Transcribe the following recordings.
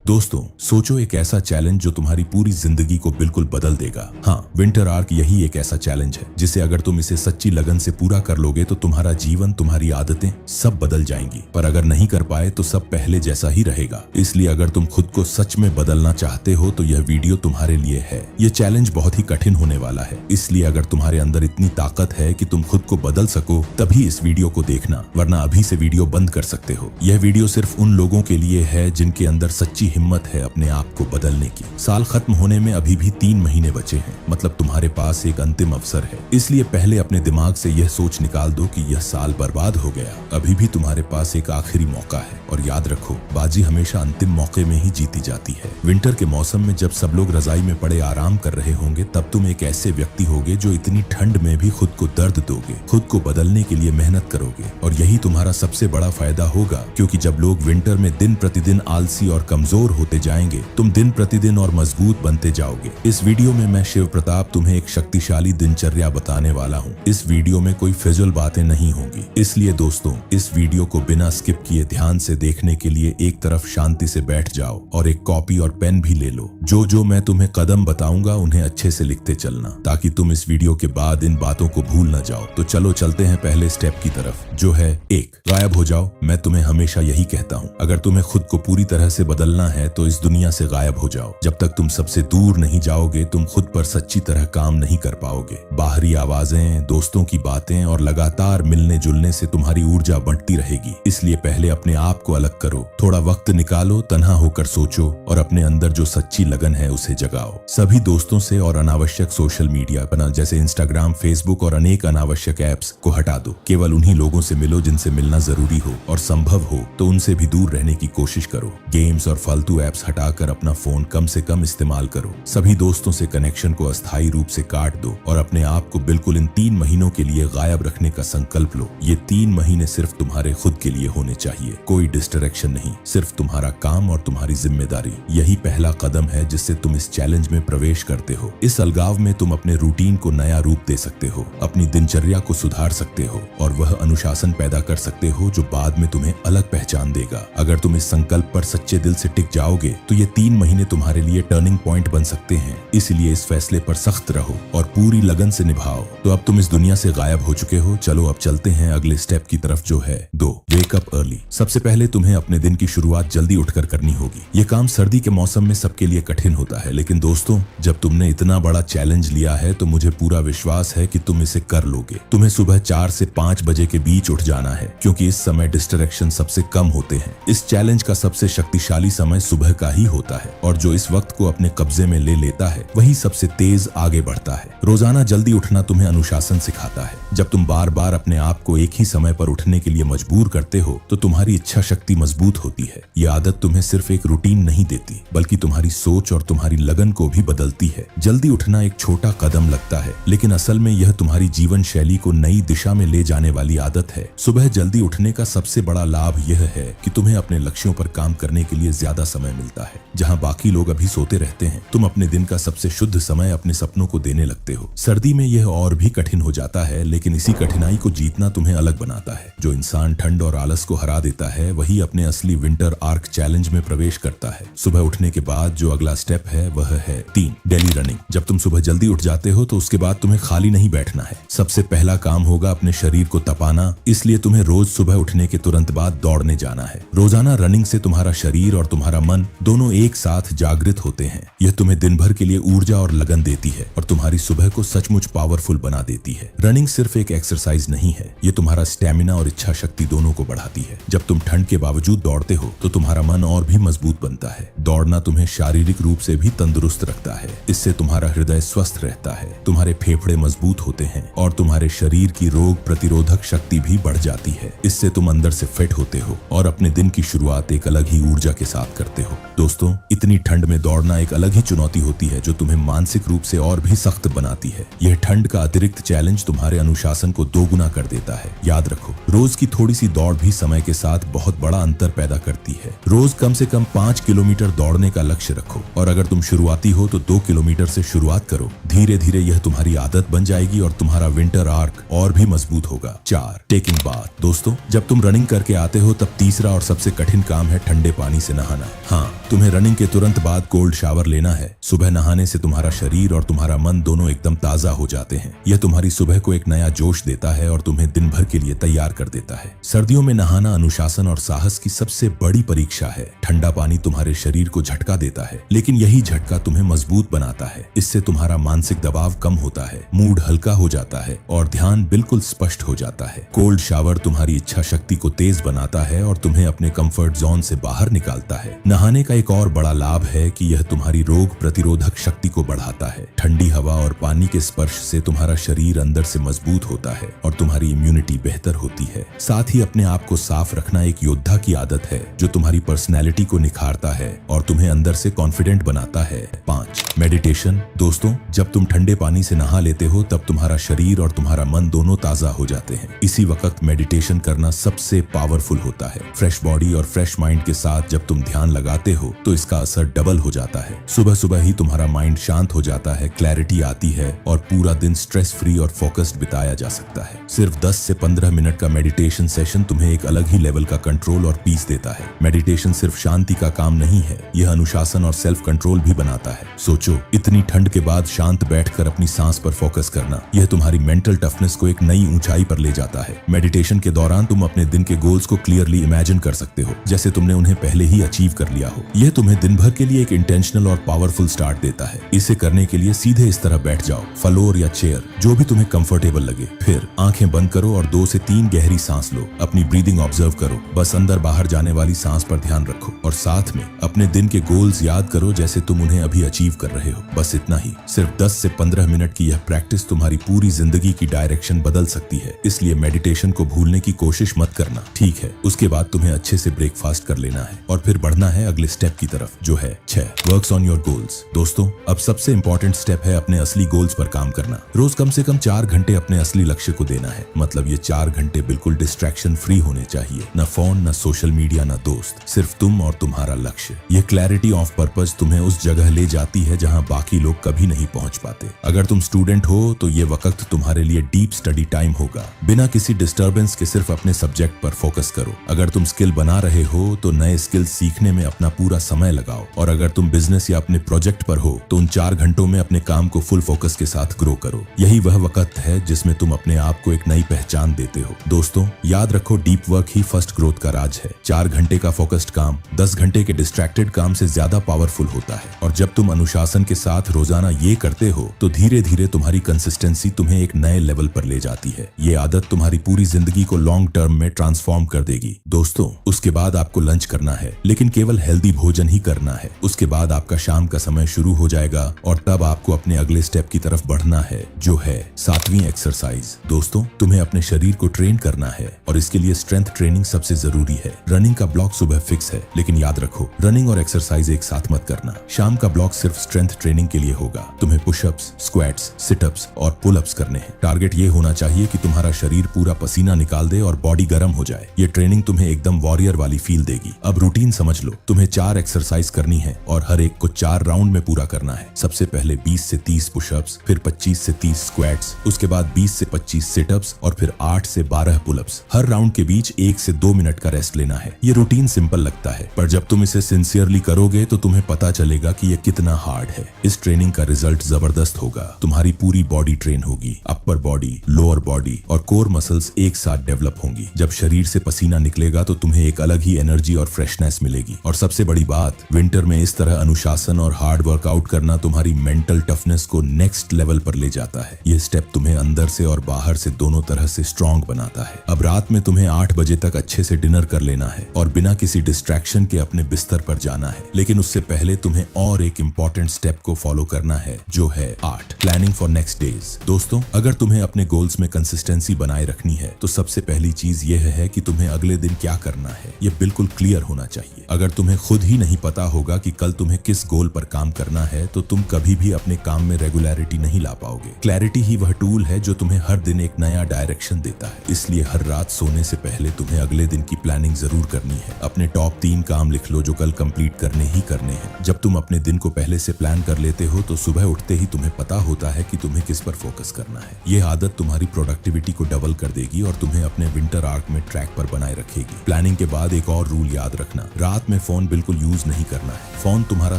दोस्तों, सोचो एक ऐसा चैलेंज जो तुम्हारी पूरी जिंदगी को बिल्कुल बदल देगा। हाँ, विंटर आर्क यही एक ऐसा चैलेंज है जिसे अगर तुम इसे सच्ची लगन से पूरा कर लोगे तो तुम्हारा जीवन, तुम्हारी आदतें सब बदल जाएंगी। पर अगर नहीं कर पाए तो सब पहले जैसा ही रहेगा। इसलिए अगर तुम खुद को सच में बदलना चाहते हो तो यह वीडियो तुम्हारे लिए है। यह चैलेंज बहुत ही कठिन होने वाला है, इसलिए अगर तुम्हारे अंदर इतनी ताकत है कि तुम खुद को बदल सको तभी इस वीडियो को देखना, वरना अभी से वीडियो बंद कर सकते हो। यह वीडियो सिर्फ उन लोगों के लिए है जिनके अंदर सच्ची हिम्मत है अपने आप को बदलने की। साल खत्म होने में अभी भी 3 महीने बचे हैं, मतलब तुम्हारे पास एक अंतिम अवसर है। इसलिए पहले अपने दिमाग से यह सोच निकाल दो कि यह साल बर्बाद हो गया। अभी भी तुम्हारे पास एक आखिरी मौका है, और याद रखो, बाजी हमेशा अंतिम मौके में ही जीती जाती है। विंटर के मौसम में जब सब लोग रजाई में पड़े आराम कर रहे होंगे, तब तुम एक ऐसे व्यक्ति होगे जो इतनी ठंड में भी खुद को दर्द दोगे, खुद को बदलने के लिए मेहनत करोगे। और यही तुम्हारा सबसे बड़ा फायदा होगा, क्योंकि जब लोग विंटर में दिन प्रतिदिन आलसी और कमजोर होते जाएंगे, तुम दिन प्रतिदिन और मजबूत बनते जाओगे। इस वीडियो में मैं शिव प्रताप तुम्हें एक शक्तिशाली दिनचर्या बताने वाला हूँ। इस वीडियो में कोई फिजूल बातें नहीं होंगी, इसलिए दोस्तों, इस वीडियो को बिना स्किप किए ध्यान से देखने के लिए एक तरफ शांति से बैठ जाओ और एक कॉपी और पेन भी ले लो। जो मैं तुम्हें कदम बताऊंगा उन्हें अच्छे से लिखते चलना, ताकि तुम इस वीडियो के बाद इन बातों को भूल न जाओ। तो चलो चलते हैं पहले स्टेप की तरफ, जो है 1, गायब हो जाओ। मैं तुम्हें हमेशा यही कहता हूँ, अगर तुम्हें खुद को पूरी तरह से बदलना है तो इस दुनिया से गायब हो जाओ। जब तक तुम सबसे दूर नहीं जाओगे, तुम खुद पर सच्ची तरह काम नहीं कर पाओगे। बाहरी आवाजें, दोस्तों की बातें और लगातार मिलने जुलने से तुम्हारी ऊर्जा बढ़ती रहेगी। इसलिए पहले अपने आप को अलग करो, थोड़ा वक्त निकालो, तन्हा होकर सोचो और अपने अंदर जो सच्ची लगन है उसे जगाओ। सभी दोस्तों से और अनावश्यक सोशल मीडिया जैसे इंस्टाग्राम, फेसबुक और अनेक अनावश्यक ऐप्स को हटा दो। केवल उन्हीं लोगों से मिलो जिनसे मिलना जरूरी हो, और संभव हो तो उनसे भी दूर रहने की कोशिश करो। गेम्स और फालतू ऐप्स हटाकर अपना फोन कम से कम इस्तेमाल करो। सभी दोस्तों से कनेक्शन को अस्थायी रूप से काट दो और अपने आप को बिल्कुल इन 3 महीनों के लिए गायब रखने का संकल्प लो। ये 3 महीने सिर्फ तुम्हारे खुद के लिए होने चाहिए, कोई डिस्ट्रैक्शन नहीं, सिर्फ तुम्हारा काम और तुम्हारी जिम्मेदारी। यही पहला कदम है जिससे तुम इस चैलेंज में प्रवेश करते हो। इस अलगाव में तुम अपने रूटीन को नया रूप दे सकते हो, अपनी दिनचर्या को सुधार सकते हो और वह अनुशासन पैदा कर सकते हो जो बाद में तुम्हें अलग पहचान देगा। अगर तुम इस संकल्प पर सच्चे दिल से टिक जाओगे तो ये 3 महीने तुम्हारे लिए टर्निंग पॉइंट बन सकते हैं। इसलिए इस फैसले पर सख्त रहो और पूरी लगन से निभाओ। तो अब तुम इस दुनिया से गायब हो चुके हो, चलो अब चलते हैं अगले स्टेप की तरफ, जो है 2, वेक अप अर्ली। सबसे पहले तुम्हें अपने दिन की शुरुआत जल्दी उठकर करनी होगी। ये काम सर्दी के मौसम में सबके लिए कठिन होता है, लेकिन दोस्तों, जब तुमने इतना बड़ा चैलेंज लिया है तो मुझे पूरा विश्वास है कि तुम इसे कर लोगे। तुम्हें सुबह 4 से 5 बजे के बीच उठ जाना है, क्योंकि इस समय डिस्ट्रैक्शन सबसे कम होते हैं। इस चैलेंज का सबसे शक्तिशाली समय सुबह का ही होता है, और जो इस वक्त को अपने कब्जे में ले लेता है वही सबसे तेज आगे बढ़ता है। रोजाना जल्दी उठना तुम्हें अनुशासन सिखाता है। जब तुम बार बार अपने आप को एक ही समय पर उठने के लिए मजबूर करते हो तो तुम्हारी इच्छा शक्ति मजबूत होती है। ये आदत तुम्हें सिर्फ एक रूटीन नहीं देती, बल्कि तुम्हारी सोच और तुम्हारी लगन को भी बदलती है। जल्दी उठना एक छोटा कदम लगता है, लेकिन असल में यह तुम्हारी जीवन शैली को नई दिशा में ले जाने वाली आदत है। सुबह जल्दी उठने का सबसे बड़ा लाभ यह है कि तुम्हें अपने लक्ष्यों पर काम करने के लिए ज्यादा समय मिलता है। जहां बाकी लोग अभी सोते रहते हैं, तुम अपने दिन का सबसे शुद्ध समय अपने सपनों को देने लगते हो। सर्दी में यह और भी कठिन हो जाता है, लेकिन इसी कठिनाई को जीतना तुम्हें अलग बनाता है। जो इंसान ठंड और आलस को हरा देता है वही अपने असली विंटर आर्क चैलेंज में प्रवेश करता है। सुबह उठने के बाद जो अगला स्टेप है वह है 3, डेली रनिंग। जब तुम सुबह जल्दी उठ जाते हो तो उसके बाद तुम्हें खाली नहीं बैठना है। सबसे पहला काम होगा अपने शरीर को तपाना, इसलिए तुम्हें रोज सुबह उठने के तुरंत बाद दौड़ने जाना है। रोजाना रनिंग से तुम्हारा शरीर और तुम्हारा मन दोनों एक साथ जागृत होते हैं। यह तुम्हें दिन भर के लिए ऊर्जा और लगन देती है और तुम्हारी सुबह को सचमुच पावरफुल बना देती है। रनिंग सिर्फ एक एक्सरसाइज नहीं है, ये तुम्हारा स्टेमिना और इच्छा शक्ति दोनों को बढ़ाती है। जब तुम ठंड के बावजूद दौड़ते हो तो तुम्हारा मन और भी मजबूत बनता है। दौड़ना तुम्हें शारीरिक रूप से भी तंदुरुस्त रखता है। इससे तुम्हारा हृदय स्वस्थ रहता है, तुम्हारे फेफड़े मजबूत होते हैं और तुम्हारे शरीर की रोग प्रतिरोधक शक्ति भी बढ़ जाती है। इससे तुम अंदर से फिट होते हो और अपने दिन की शुरुआत एक अलग ही ऊर्जा के साथ करते हो। दोस्तों, इतनी इतनी ठंड में दौड़ना एक अलग ही चुनौती होती है जो तुम्हें मानसिक रूप से और भी सख्त बनाती है। यह ठंड का अतिरिक्त चैलेंज तुम्हारे अनुशासन को दोगुना कर देता है। याद रखो, रोज की थोड़ी सी दौड़ भी समय के साथ बहुत बड़ा अंतर पैदा करती है। रोज कम से कम 5 किलोमीटर दौड़ने का लक्ष्य रखो और अगर तुम शुरुआती हो तो 2 किलोमीटर से शुरुआत करो। धीरे धीरे यह तुम्हारी आदत बन जाएगी और तुम्हारा विंटर आर्क और भी मजबूत होगा। 4. Taking bath. दोस्तों, जब तुम रनिंग करके आते हो तब तीसरा और सबसे कठिन काम है ठंडे पानी से नहाना। हाँ, तुम्हें रनिंग के तुरंत बाद कोल्ड शावर लेना है। सुबह नहाने से तुम्हारा शरीर और तुम्हारा मन दोनों एकदम ताजा हो जाते हैं। यह तुम्हारी सुबह को एक नया जोश देता है और तुम्हें दिन भर के लिए तैयार कर देता है। सर्दियों में नहाना अनुशासन और साहस की सबसे बड़ी परीक्षा है। ठंडा पानी तुम्हारे शरीर को झटका देता है, लेकिन यही झटका तुम्हें मजबूत बनाता है। इससे तुम्हारा मानसिक दबाव कम होता है, मूड हल्का हो जाता है और ध्यान बिल्कुल स्पष्ट हो जाता है। कोल्ड शावर तुम्हारी इच्छा शक्ति को तेज बनाता है और तुम्हें अपने कंफर्ट जोन से बाहर निकालता है। नहाने का एक और बड़ा लाभ है कि यह तुम्हारी रोग प्रतिरोधक शक्ति को बढ़ाता है। ठंडी हवा और पानी के स्पर्श से तुम्हारा शरीर अंदर से मजबूत होता है और तुम्हारी इम्यूनिटी बेहतर होती है। साथ ही अपने आप को साफ रखना एक योद्धा की आदत है जो तुम्हारी पर्सनैलिटी को निखारता है और तुम्हें अंदर से कॉन्फिडेंट बनाता है। 5. मेडिटेशन। दोस्तों, जब तुम ठंडे पानी से नहा लेते हो तब तुम्हारा शरीर और तुम्हारा मन दोनों ताजा हो जाते हैं। इसी वक्त मेडिटेशन करना सबसे पावरफुल होता है। फ्रेश बॉडी और फ्रेश माइंड के साथ जब तुम ध्यान लगाते हो तो इसका असर डबल हो जाता है। सुबह सुबह ही तुम्हारा माइंड शांत हो जाता है, क्लैरिटी आती है और पूरा दिन स्ट्रेस फ्री और फोकस्ड बिताया जा सकता है। सिर्फ 10 से 15 मिनट का मेडिटेशन सेशन तुम्हें एक अलग ही लेवल का कंट्रोल और पीस देता है। मेडिटेशन सिर्फ शांति का काम नहीं है, यह अनुशासन और सेल्फ कंट्रोल भी बनाता है। सोचो, इतनी ठंड के बाद शांत बैठकर अपनी सांस पर फोकस करना, यह तुम्हारी मेंटल टफनेस को एक नई ऊंचाई पर ले जाता है। मेडिटेशन के दौरान तुम अपने दिन के गोल्स को क्लियरली इमेजिन कर सकते हो, जैसे तुमने उन्हें पहले ही अचीव कर लिया हो। यह तुम्हें दिन भर के लिए एक इंटेंशनल और पावरफुल स्टार्ट देता है। इसे करने के लिए सीधे इस तरह बैठ जाओ, फ्लोर या चेयर, जो भी तुम्हें कंफर्टेबल लगे। फिर आंखें बंद करो और 2 से 3 गहरी सांस लो। अपनी ब्रीदिंग ऑब्जर्व करो, बस अंदर बाहर जाने वाली सांस पर ध्यान रखो और साथ में अपने दिन के गोल्स याद करो जैसे तुम उन्हें अभी अचीव कर रहे हो। बस इतना ही। सिर्फ 10 से 15 मिनट की यह प्रैक्टिस तुम्हारी पूरी जिंदगी की डायरेक्शन बदल सकती है। इसलिए मेडिटेशन को भूलने की कोशिश मत करना, ठीक है? उसके बाद तुम्हें अच्छे से ब्रेकफास्ट कर लेना है और फिर बढ़ना है अगले स्टेप की तरफ, जो है 6. Works on your goals. दोस्तों, अब सबसे इंपॉर्टेंट स्टेप है अपने असली गोल्स पर काम करना। रोज कम से कम 4 घंटे अपने असली लक्ष्य को देना है। मतलब ये 4 घंटे बिल्कुल डिस्ट्रैक्शन फ्री होने चाहिए। न फोन, न सोशल मीडिया, न दोस्त, सिर्फ तुम और तुम्हारा लक्ष्य। यह क्लैरिटी ऑफ पर्पस तुम्हें उस जगह ले जाती है जहां बाकी लोग कभी नहीं पहुंच पाते। अगर तुम स्टूडेंट हो तो ये वक्त तुम्हारे लिए डीप स्टडी टाइम होगा। बिना किसी डिस्टर्बेंस के सिर्फ अपने सब्जेक्ट पर फोकस करो। अगर तुम स्किल बना रहे हो तो नए स्किल सीखने में अपना पूरा समय लगाओ और अगर तुम बिजनेस या अपने प्रोजेक्ट पर हो तो उन 4 घंटों में अपने काम को फुल फोकस के साथ ग्रो करो। यही वह वक्त है जिसमें तुम अपने आप को एक नई पहचान देते हो। दोस्तों, याद रखो, डीप वर्क ही फर्स्ट ग्रोथ का राज है। 4 घंटे का फोकस्ड काम 10 घंटे के डिस्ट्रैक्टेड काम से ज्यादा पावरफुल होता है और जब तुम अनुशासन के साथ रोजाना ये करते हो तो धीरे धीरे तुम्हारी कंसिस्टेंसी तुम्हें एक नए लेवल पर ले जाती है। ये आदत तुम्हारी पूरी जिंदगी को लॉन्ग टर्म में ट्रांसफॉर्म कर देगी। दोस्तों, उसके बाद आपको लंच करना है, लेकिन केवल हेल्दी भोजन ही करना है। उसके बाद आपका शाम का समय शुरू हो जाएगा और तब आपको अपने अगले स्टेप की तरफ बढ़ना है, जो है 7वीं एक्सरसाइज। दोस्तों, तुम्हें अपने शरीर को ट्रेन करना है और इसके लिए स्ट्रेंथ ट्रेनिंग सबसे जरूरी है। रनिंग का ब्लॉक सुबह फिक्स है, लेकिन याद रखो, रनिंग और एक्सरसाइज एक साथ मत करना। शाम का ब्लॉक सिर्फ स्ट्रेंथ ट्रेनिंग के लिए होगा। तुम्हें पुशअप्स, स्क्वाट्स, सिटअप्स और पुलअप्स करने हैं। टारगेट ये होना चाहिए कि तुम्हारा शरीर पूरा पसीना निकाल दे और बॉडी गर्म हो जाए। ये ट्रेनिंग तुम्हें एकदम वॉरियर वाली फील देगी। अब रूटीन समझ लो, तुम्हें 4 एक्सरसाइज करनी है और हर एक को 4 राउंड में पूरा करना है। सबसे पहले 20 से 30 पुशअप्स, फिर 25 से 30 स्क्वाट्स, उसके बाद 20 से 25 सिटअप्स और फिर 8 से 12 पुलअप्स। हर राउंड के बीच 1 से 2 मिनट का रेस्ट लेना है। ये रूटीन सिंपल लगता है, पर जब तुम इसे सिंसियरली करोगे तो तुम्हें पता चलेगा कि ये कितना हार्ड है। इस ट्रेनिंग का रिजल्ट जबरदस्त होगा। तुम्हारी पूरी बॉडी ट्रेन होगी, अपर बॉडी, लोअर बॉडी और कोर मसल्स एक साथ डेवलप होंगी। जब शरीर से पसीना निकलेगा तो तुम्हें एक अलग ही एनर्जी और फ्रेशनेस मिलेगी। और सबसे बड़ी बात, विंटर में इस तरह अनुशासन और हार्ड वर्कआउट करना तुम्हारी मेंटल टफनेस को नेक्स्ट लेवल पर ले जाता है। ये स्टेप तुम्हें अंदर से और बाहर से दोनों तरह से स्ट्रांग बनाता है। अब रात में तुम्हें 8 बजे तक अच्छे से डिनर कर लेना है और बिना किसी डिस्ट्रैक्शन के अपने बिस्तर पर जाना है। लेकिन उससे पहले तुम्हें और एक इंपॉर्टेंट स्टेप को फॉलो करना है, जो है 8 प्लानिंग फॉर नेक्स्ट डेज। दोस्तों, अगर तुम्हें अपने गोल्स में कंसिस्टेंसी बनाए रखनी है तो सबसे पहली चीज यह है कि तुम्हें अगले दिन क्या करना है, यह बिल्कुल क्लियर होना चाहिए। अगर तुम्हें खुद ही नहीं पता होगा कि कल तुम्हें किस गोल पर काम करना है, तो तुम कभी भी अपने काम में रेगुलरिटी नहीं ला पाओगे। क्लैरिटी ही वह टूल है जो तुम्हें हर दिन एक नया डायरेक्शन देता है। इसलिए हर रात सोने से पहले तुम्हें अगले दिन की प्लानिंग जरूर करनी है। अपने टॉप 3 काम लिख लो जो कल कंप्लीट करने ही करने हैं। जब तुम अपने दिन को पहले से प्लान कर लेते हो तो सुबह उठते ही तुम्हें पता होता है कि तुम्हें किस पर फोकस करना है। यह आदत तुम्हारी प्रोडक्टिविटी को डबल कर देगी और तुम्हें अपने विंटर आर्क में ट्रैक पर बनाए रखेगी। प्लानिंग के बाद एक और रूल याद रखना, रात में फोन बिल्कुल यूज नहीं करना है। फोन तुम्हारा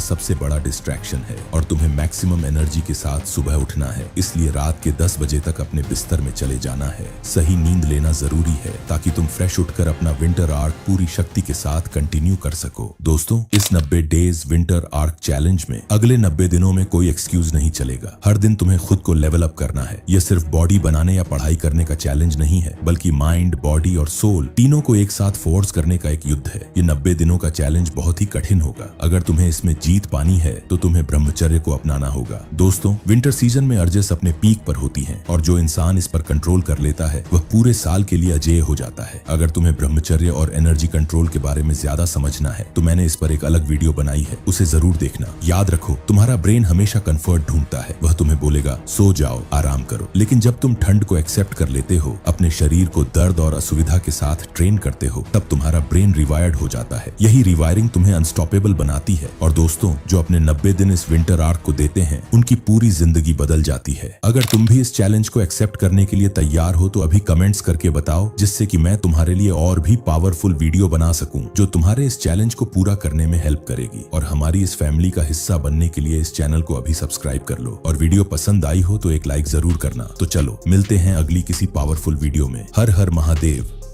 सबसे बड़ा डिस्ट्रैक्शन है और तुम्हें मैक्सिमम एनर्जी के साथ सुबह उठना है। इसलिए रात के 10 बजे तक अपने बिस्तर में चले जाना है। सही नींद लेना जरूरी है ताकि तुम फ्रेश उठकर अपना विंटर आर्क पूरी शक्ति के साथ कंटिन्यू कर सको। दोस्तों, इस 90 डेज विंटर आर्क चैलेंज में अगले 90 दिनों में कोई एक्सक्यूज नहीं चलेगा। हर दिन तुम्हें खुद को लेवल अप करना है। यह सिर्फ बॉडी बनाने या पढ़ाई करने का चैलेंज नहीं है, बल्कि माइंड, बॉडी और सोल तीनों को एक साथ फोर्स करने का एक युद्ध है। ये 90 दिनों का चैलेंज बहुत ही कठिन होगा। अगर तुम्हें इसमें जीत पानी है तो तुम्हें ब्रह्मचर्य को अपनाना होगा। दोस्तों, विंटर सीजन में अर्जेस अपने पीक पर होती हैं और जो इंसान इस पर कंट्रोल कर लेता है वह पूरे साल के लिए अजेय हो जाता है। अगर तुम्हें ब्रह्मचर्य और एनर्जी कंट्रोल के बारे में ज्यादा समझना है तो मैंने इस पर एक अलग वीडियो बनाई है, उसे जरूर देखना। याद रखो, तुम्हारा ब्रेन हमेशा कंफर्ट ढूंढता है। वह तुम्हें बोलेगा सो जाओ, आराम करो, लेकिन जब तुम ठंड को एक्सेप्ट कर लेते हो, अपने शरीर को दर्द और असुविधा के साथ ट्रेन करते हो, तब तुम्हारा ब्रेन रिवायर्ड हो जाता है। यही रिवायरिंग तुम्हें अनस्टॉपेबल बनाती है। और दोस्तों, जो अपने 90 दिन इस विंटर आर्क को देते हैं उनकी पूरी जिंदगी बदल जाती है। अगर तुम भी इस चैलेंज को एक्सेप्ट करने के लिए तैयार हो तो अभी कमेंट्स करके बताओ, जिससे कि मैं तुम्हारे लिए और भी पावरफुल वीडियो बना सकूं जो तुम्हारे इस चैलेंज को पूरा करने में हेल्प करेगी। और हमारी इस फैमिली का हिस्सा बनने के लिए इस चैनल को अभी सब्सक्राइब कर लो और वीडियो पसंद आई हो तो एक लाइक जरूर करना। तो चलो मिलते हैं अगली किसी पावरफुल वीडियो में। हर हर महादेव।